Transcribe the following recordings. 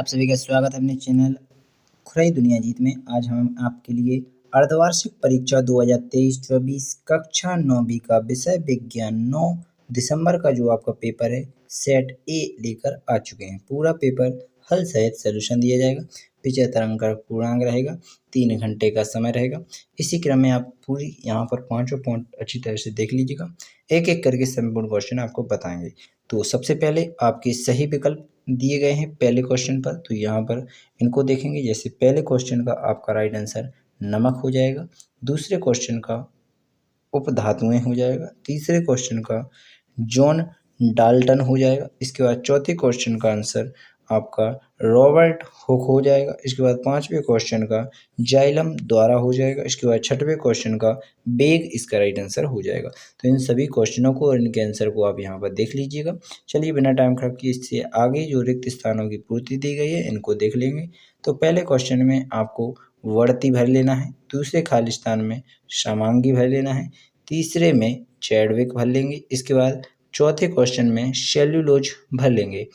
आप सभी का स्वागत है अपने चैनल खुराई दुनिया जीत में। आज हम आपके लिए अर्धवार्षिक परीक्षा 2023-24 कक्षा 9वीं का विषय विज्ञान 9 दिसंबर का जो आपका पेपर है सेट ए लेकर आ चुके हैं। पूरा पेपर हल सहित सोल्यूशन दिया जाएगा। 75 अंक का पूर्णांक रहेगा, 3 घंटे का समय रहेगा। इसी क्रम में आप पूरी यहाँ पर पांचों पॉइंट अच्छी तरह से देख लीजिएगा। एक एक करके संपूर्ण क्वेश्चन आपको बताएंगे। तो सबसे पहले आपके सही विकल्प दिए गए हैं पहले क्वेश्चन पर, तो यहाँ पर इनको देखेंगे। जैसे पहले क्वेश्चन का आपका राइट आंसर नमक हो जाएगा, दूसरे क्वेश्चन का उपधातुएं हो जाएगा, तीसरे क्वेश्चन का जॉन डाल्टन हो जाएगा। इसके बाद चौथे क्वेश्चन का आंसर आपका रॉबर्ट हुक हो जाएगा। इसके बाद पांचवें क्वेश्चन का जाइलम द्वारा हो जाएगा। इसके बाद छठवें क्वेश्चन का बेग इसका राइट आंसर हो जाएगा। तो इन सभी क्वेश्चनों को और इनके आंसर को आप यहाँ पर देख लीजिएगा। चलिए बिना टाइम खराब किए इससे आगे जो रिक्त स्थानों की पूर्ति दी गई है इनको देख लेंगे। तो पहले क्वेश्चन में आपको वर्ती भर लेना है, दूसरे खाली स्थान में समांगी भर लेना है, तीसरे में चैडविक भर लेंगे। इसके बाद चौथे क्वेश्चन में सेल्यूलोज भर लेंगे।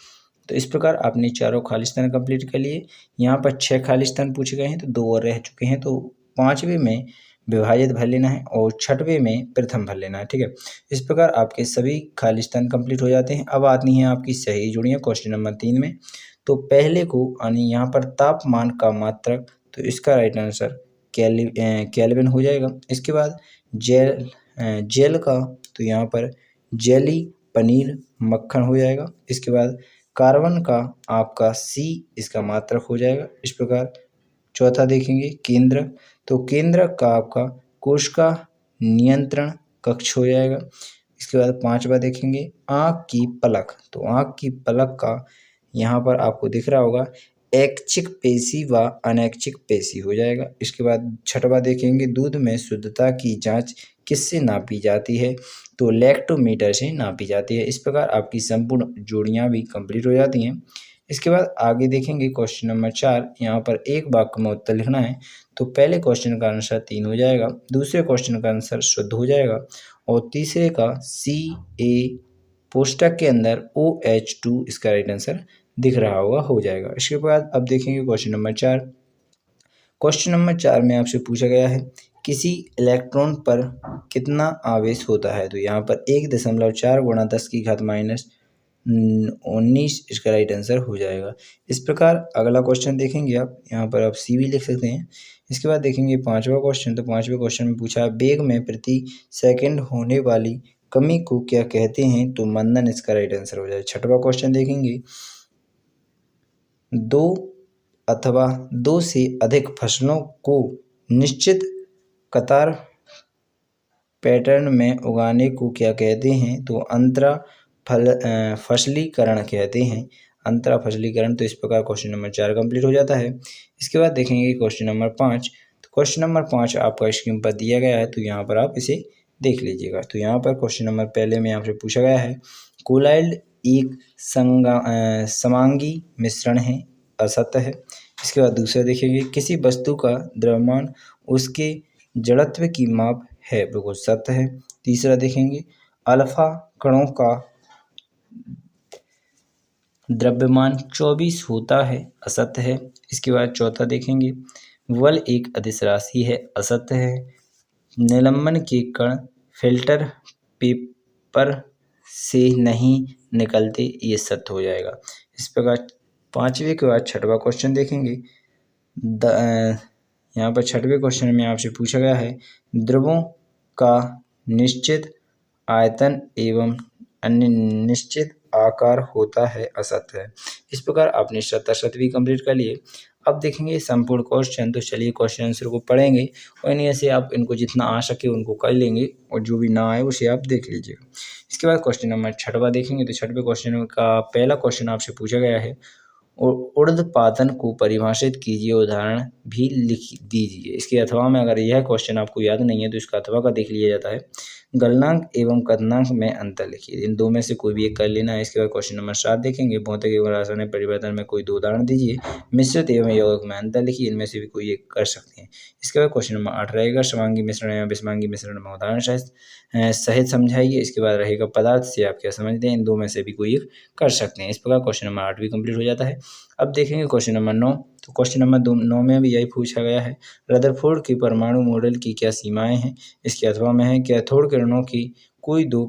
तो इस प्रकार आपने चारों खाली स्थान कंप्लीट कर लिए। यहाँ पर 6 खाली स्थान पूछे गए हैं तो 2 और रह चुके हैं, तो 5वें में विभाजित भर लेना है और 6वें में प्रथम भर लेना है। ठीक है, इस प्रकार आपके सभी खाली स्थान कंप्लीट हो जाते हैं। अब आती हैं आपकी सही जोड़ियाँ क्वेश्चन नंबर 3 में। तो पहले को यानी यहाँ पर तापमान का मात्रक, तो इसका राइट आंसर केल्विन हो जाएगा। इसके बाद जेल का, तो यहाँ पर जेली पनीर मक्खन हो जाएगा। इसके बाद कार्बन का आपका सी इसका मात्रक हो जाएगा। इस प्रकार चौथा देखेंगे केंद्रक, तो केंद्रक का आपका कोशिका नियंत्रण कक्ष हो जाएगा। इसके बाद 5वां देखेंगे आँख की पलक, तो आँख की पलक का यहाँ पर आपको दिख रहा होगा ऐच्छिक पेशी व अनैच्छिक पेशी हो जाएगा। इसके बाद 6वां देखेंगे दूध में शुद्धता की जांच किससे नापी जाती है, तो लैक्टोमीटर से नापी जाती है। इस प्रकार आपकी संपूर्ण जोड़ियां भी कंप्लीट हो जाती हैं। इसके बाद आगे देखेंगे क्वेश्चन नंबर 4। यहाँ पर एक वाक्य में उत्तर लिखना है। तो पहले क्वेश्चन का आंसर 3 हो जाएगा, दूसरे क्वेश्चन का आंसर शुद्ध हो जाएगा और तीसरे का CA पोस्टक के अंदर OH2 इसका राइट आंसर दिख रहा होगा हो जाएगा। इसके बाद अब देखेंगे क्वेश्चन नंबर 4। क्वेश्चन नंबर 4 में आपसे पूछा गया है किसी इलेक्ट्रॉन पर कितना आवेश होता है, तो यहाँ पर 1.4 गुणा 10 की घात -19 इसका राइट आंसर हो जाएगा। इस प्रकार अगला क्वेश्चन देखेंगे आप, यहाँ पर आप सी भी लिख सकते हैं। इसके बाद देखेंगे 5वां क्वेश्चन, तो 5वें क्वेश्चन में पूछा वेग में प्रति सेकंड होने वाली कमी को क्या कहते हैं, तो मंदन इसका राइट आंसर हो जाएगा। 6वां क्वेश्चन देखेंगे 2 अथवा 2 से अधिक फसलों को निश्चित कतार पैटर्न में उगाने को क्या कहते हैं, तो फसलीकरण कहते हैं, अंतरा फसलीकरण। तो इस प्रकार क्वेश्चन नंबर 4 कंप्लीट हो जाता है। इसके बाद देखेंगे क्वेश्चन नंबर 5। तो क्वेश्चन नंबर 5 आपका स्क्रीन पर दिया गया है, तो यहाँ पर आप इसे देख लीजिएगा। तो यहाँ पर क्वेश्चन नंबर पहले में आपसे पूछा गया है कोलाइड एक समांगी मिश्रण है, असत्य है। इसके बाद दूसरा देखेंगे किसी वस्तु का द्रव्यमान उसके जड़त्व की माप है, बिल्कुल सत्य है। तीसरा देखेंगे अल्फा कणों का द्रव्यमान 24 होता है, असत्य है। इसके बाद चौथा देखेंगे बल एक अदिश राशि है, असत्य है। निलंबन के कण फिल्टर पेपर से नहीं निकलते, ये सत्य हो जाएगा। इस प्रकार 5वें के बाद 6वां क्वेश्चन देखेंगे। यहाँ पर 6वें क्वेश्चन में आपसे पूछा गया है द्रवों का निश्चित आयतन एवं अन्य निश्चित आकार होता है, असत्य है। इस प्रकार आपने 7 भी कंप्लीट कर लिए। अब देखेंगे संपूर्ण क्वेश्चन, तो चलिए क्वेश्चन आंसर को पढ़ेंगे और इन्हीं से आप इनको जितना आ सके उनको कर लेंगे और जो भी ना आए उसे आप देख लीजिएगा। इसके बाद क्वेश्चन नंबर 6वां देखेंगे। तो 6वें क्वेश्चन का पहला क्वेश्चन आपसे पूछा गया है ऊर्ध्वपातन को परिभाषित कीजिए, उदाहरण भी लिख दीजिए। इसके अथवा में अगर यह क्वेश्चन आपको याद नहीं है तो इसका अथवा का देख लिया जाता है गलनांक एवं कथनांक में अंतर लिखिए, इन दो में से कोई भी एक कर लेना है। इसके बाद क्वेश्चन नंबर 7 देखेंगे भौतिक एवं रासायनिक परिवर्तन में कोई 2 उदाहरण दीजिए, मिश्रित एवं यौगिक में अंतर लिखिए, इनमें से भी कोई एक कर सकते हैं। इसके बाद क्वेश्चन नंबर 8 रहेगा समांगी मिश्रण एवं विषमांगी मिश्रण में उदाहरण सहित समझाइए। इसके बाद रहेगा पदार्थ से आप क्या समझते हैं, इन दो में से भी कोई एक कर सकते हैं। इस प्रकार क्वेश्चन नंबर 8 भी कंप्लीट हो जाता है। अब देखेंगे क्वेश्चन नंबर 9। तो क्वेश्चन नंबर 9 में भी यही पूछा गया है, रदरफोर्ड की परमाणु मॉडल की क्या सीमाएं हैं। इसके अथवा में है, कैथोड किरणों की कोई दो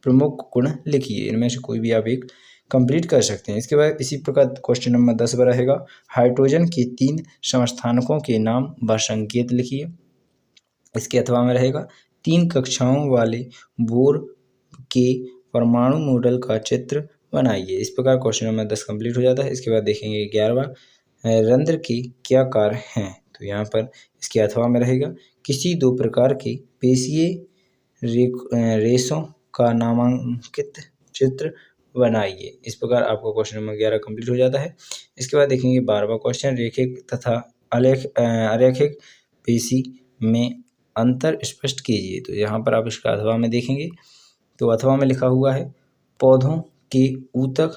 प्रमुख गुण लिखिए। इनमें से कोई भी आप एक कंप्लीट कर सकते हैं। इसके बाद इसी प्रकार क्वेश्चन नंबर 10 पर रहेगा, हाइड्रोजन के 3 समस्थानिकों के नाम व संकेत लिखिए। इसके अथवा में रहेगा, 3 कक्षाओं वाले बोर के परमाणु मॉडल का चित्र बनाइए। इस प्रकार क्वेश्चन नंबर 10 कंप्लीट हो जाता है। इसके बाद देखेंगे 11वां, रंध्र के क्या कार्य हैं। तो यहाँ पर इसके अथवा में रहेगा, किसी दो प्रकार के पेशीय रेशों का नामांकित चित्र बनाइए। इस प्रकार आपका क्वेश्चन नंबर 11 कंप्लीट हो जाता है। इसके बाद देखेंगे 12वां क्वेश्चन, रेखिक तथा अरैखिक पेशी में अंतर स्पष्ट कीजिए। तो यहाँ पर आप इसका अथवा में देखेंगे, तो अथवा में लिखा हुआ है, पौधों के ऊतक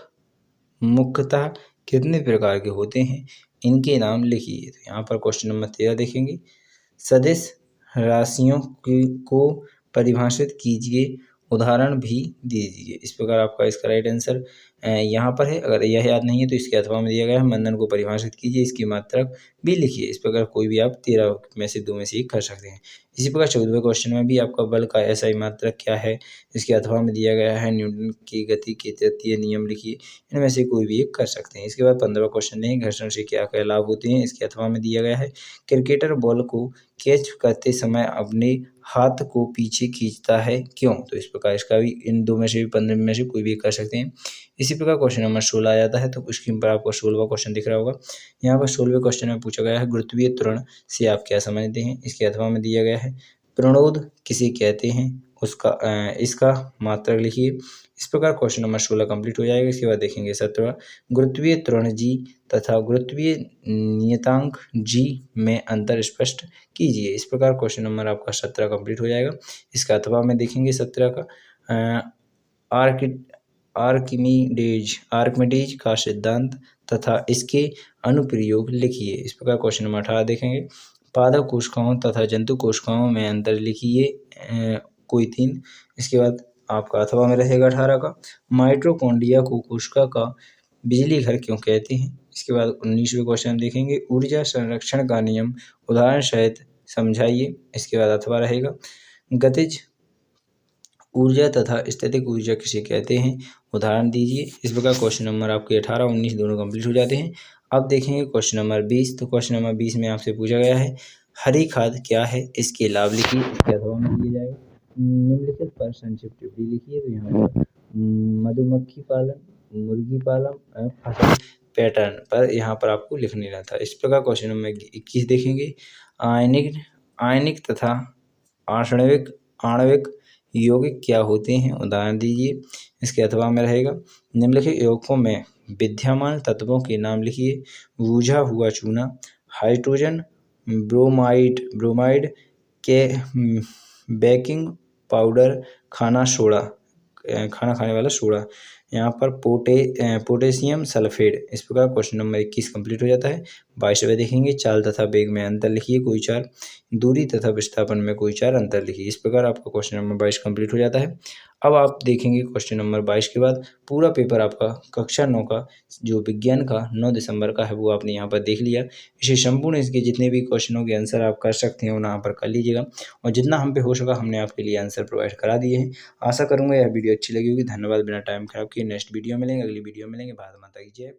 मुख्यतः कितने प्रकार के होते हैं, इनके नाम लिखिए। तो यहाँ पर क्वेश्चन नंबर 13 देखेंगे, सदिश राशियों को परिभाषित कीजिए, उदाहरण भी दीजिए। इस प्रकार आपका इसका राइट आंसर यहाँ पर है। अगर यह याद नहीं है तो इसके अथवा में दिया गया है, मंदन को परिभाषित कीजिए, इसकी मात्रक भी लिखिए। इस प्रकार कोई भी आप 13 में से 2 में से एक कर सकते हैं। इसी प्रकार 14वें क्वेश्चन में भी आपका बल का एसआई मात्रक क्या है, इसके अथवा में दिया गया है, न्यूटन की गति के तृतीय नियम लिखिए। इनमें से कोई भी एक कर सकते हैं। इसके बाद 15वां क्वेश्चन है, घर्षण से क्या क्या लाभ होते हैं। इसके अथवा में दिया गया है, क्रिकेटर बॉल को कैच करते समय अपने हाथ को पीछे खींचता है, क्यों। तो इस प्रकार इसका भी इन 2 में से भी 15 में से कोई भी कर सकते हैं। इसी प्रकार क्वेश्चन नंबर 16 आ जाता है। तो स्क्रीन पर आपको 16वां क्वेश्चन दिख रहा होगा। यहाँ पर 16वें क्वेश्चन में पूछा गया है, गुरुत्वीय त्वरण से आप क्या समझते हैं। इसके अथवा में दिया गया है, प्रणोद किसे कहते हैं, इसका मात्रक लिखिए। इस प्रकार क्वेश्चन नंबर 16 कंप्लीट हो जाएगा। इसके बाद देखेंगे 17वां, गुरुत्वीय त्वरण जी तथा गुरुत्वीय नियतांक जी में अंतर स्पष्ट कीजिए। इस प्रकार क्वेश्चन नंबर आपका 17 कंप्लीट हो जाएगा। इसका अथवा में देखेंगे 17 का, आर्किमिडीज का सिद्धांत तथा इसके अनुप्रयोग लिखिए। इस प्रकार क्वेश्चन नंबर 18 देखेंगे, पादप कोशिकाओं तथा जंतु कोशिकाओं में अंतर लिखिए, कोई 3। इसके बाद आपका अथवा में रहेगा 18 का, माइटोकॉन्ड्रिया को कोशिका का बिजली घर क्यों कहते हैं। इसके बाद 19वें क्वेश्चन देखेंगे, ऊर्जा संरक्षण का नियम उदाहरण सहित समझाइए। इसके बाद अथवा रहेगा, गतिज ऊर्जा तथा स्थैतिक ऊर्जा किसे कहते हैं, उदाहरण दीजिए। इस प्रकार क्वेश्चन नंबर आपके 18 19 दोनों कंप्लीट हो जाते हैं। अब देखेंगे क्वेश्चन नंबर 20। तो क्वेश्चन नंबर 20 में आपसे पूछा गया है, हरी खाद क्या है, इसके लाभ लिखिए। इसके अथवा में दिया जाएगा, निम्नलिखित पर संक्षिप्त टिप्पणी लिखिए। तो यहाँ पर मधुमक्खी पालन, मुर्गी पालन, फसल पैटर्न पर यहाँ पर आपको लिखने रहता है। इस प्रकार क्वेश्चन नंबर 21 देखेंगे, आयनिक तथा आणविक यौगिक क्या होते हैं, उदाहरण दीजिए। इसके अथवा में रहेगा, निम्नलिखित यौगिकों में विद्यमान तत्वों के नाम लिखिए। बूझा हुआ चूना, हाइड्रोजन ब्रोमाइड के बेकिंग पाउडर, खाना खाने वाला सोडा, यहाँ पर पोटेशियम सल्फेट। इस प्रकार क्वेश्चन नंबर 21 कंप्लीट हो जाता है। 22वें देखेंगे, चाल तथा वेग में अंतर लिखिए, कोई 4। दूरी तथा विस्थापन में कोई 4 अंतर लिखिए। इस प्रकार आपका क्वेश्चन नंबर 22 कंप्लीट हो जाता है। अब आप देखेंगे क्वेश्चन नंबर 22 के बाद पूरा पेपर आपका कक्षा 9 का जो विज्ञान का 9 दिसंबर का है वो आपने यहाँ पर देख लिया। इसे संपूर्ण इसके जितने भी क्वेश्चनों के आंसर आप कर सकते हैं वो यहाँ पर कर लीजिएगा, और जितना हम पे हो सका हमने आपके लिए आंसर प्रोवाइड करा दिए हैं। आशा करूँगा यह वीडियो अच्छी लगी होगी। धन्यवाद। बिना टाइम खराब किए नेक्स्ट वीडियो मिलेंगे, अगली वीडियो मिलेंगे। भारत माता की जय।